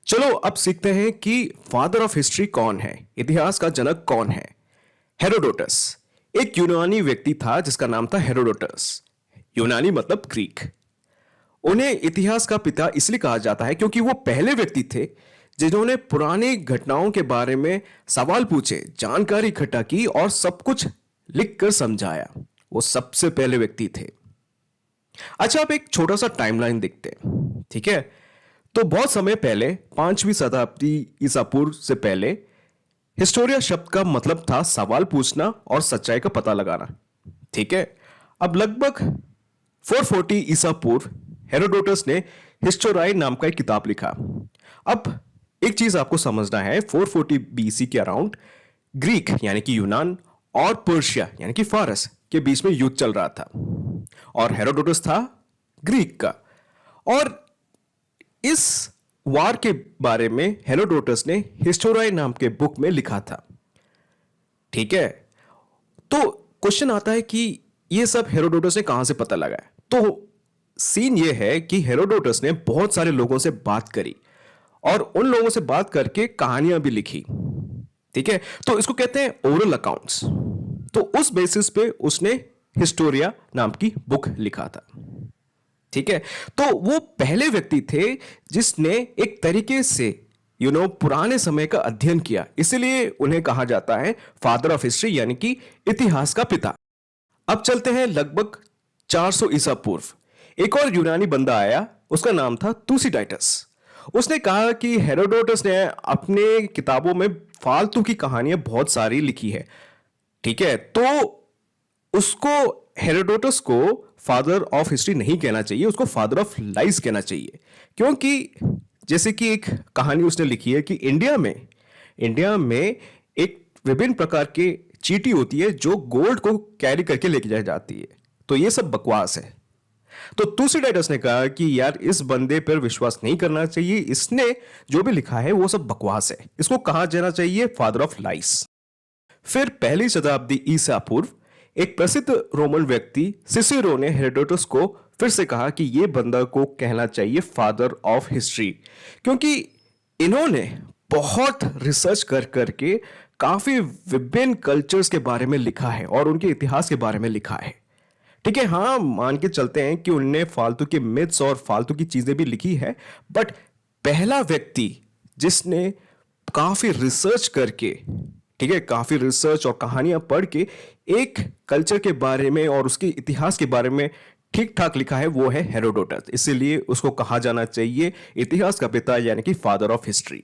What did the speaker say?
चलो अब सीखते हैं कि फादर ऑफ हिस्ट्री कौन है, इतिहास का जनक कौन है। हेरोडोटस एक यूनानी व्यक्ति था जिसका नाम था हेरोडोटस। यूनानी मतलब ग्रीक। उन्हें इतिहास का पिता इसलिए कहा जाता है क्योंकि वो पहले व्यक्ति थे जिन्होंने पुरानी घटनाओं के बारे में सवाल पूछे, जानकारी इकट्ठा की और सब कुछ लिखकर समझाया। वो सबसे पहले व्यक्ति थे। अच्छा, आप एक छोटा सा टाइमलाइन देखते हैं, ठीक है। तो बहुत समय पहले, 5वीं शताब्दी ईसा पूर्व से पहले, हिस्टोरिया शब्द का मतलब था सवाल पूछना और सच्चाई का पता लगाना, ठीक है। अब लगभग 440 ईसा पूर्व हेरोडोटस ने हिस्टोराई नाम का एक किताब लिखा। अब एक चीज आपको समझना है, 440 बीसी के अराउंड ग्रीक यानी कि यूनान और पर्शिया यानी कि फारस के बीच में युद्ध चल रहा था और हेरोडोटस था ग्रीक का। और इस वार के बारे में हेरोडोटस ने हिस्टोराई नाम के बुक में लिखा था, ठीक है। तो क्वेश्चन आता है कि ये सब हेरोडोटस ने कहां से पता लगाया। तो सीन ये है कि हेरोडोटस ने बहुत सारे लोगों से बात करी और उन लोगों से बात करके कहानियां भी लिखी, ठीक है। तो इसको कहते हैं ओरल अकाउंट्स। तो उस बेसिस पे उसने हिस्टोरिया नाम की बुक लिखा था, ठीक है। तो वो पहले व्यक्ति थे जिसने एक तरीके से पुराने समय का अध्ययन किया, इसलिए उन्हें कहा जाता है फादर ऑफ हिस्ट्री यानी कि इतिहास का पिता। अब चलते हैं लगभग 400 ईसा पूर्व। एक और यूनानी बंदा आया, उसका नाम था तुसिडाइटस। उसने कहा कि हेरोडोटस ने अपने किताबों में फालतू की कहानियां बहुत सारी लिखी है, ठीक है। तो उसको, हेरोडोटस को फादर ऑफ हिस्ट्री नहीं कहना चाहिए, उसको फादर ऑफ लाइज कहना चाहिए। क्योंकि जैसे कि एक कहानी उसने लिखी है कि इंडिया में एक विभिन्न प्रकार के चींटी होती है जो गोल्ड को कैरी करके लेके जाई जाती है। तो ये सब बकवास है। तो तुसिडाइटस ने कहा कि यार इस बंदे पर विश्वास नहीं करना चाहिए, इसने जो भी लिखा है वो सब बकवास है, इसको कहा जाना चाहिए फादर ऑफ लाइस। फिर पहली शताब्दी ईसा पूर्व एक प्रसिद्ध रोमन व्यक्ति सिसिरो ने हेरोडोटस को फिर से कहा कि यह बंदा को कहना चाहिए फादर ऑफ हिस्ट्री, क्योंकि इन्होंने बहुत रिसर्च कर करके काफी विभिन्न कल्चर्स के बारे में लिखा है और उनके इतिहास के बारे में लिखा है, ठीक है। हाँ, मान के चलते हैं कि उनने फालतू के मिथ्स और फालतू की चीजें भी लिखी है, बट पहला व्यक्ति जिसने काफी रिसर्च करके, ठीक है, काफी रिसर्च और कहानियां पढ़ के एक कल्चर के बारे में और उसके इतिहास के बारे में ठीक ठाक लिखा है, वो है हेरोडोटस। इसीलिए उसको कहा जाना चाहिए इतिहास का पिता यानी कि फादर ऑफ हिस्ट्री।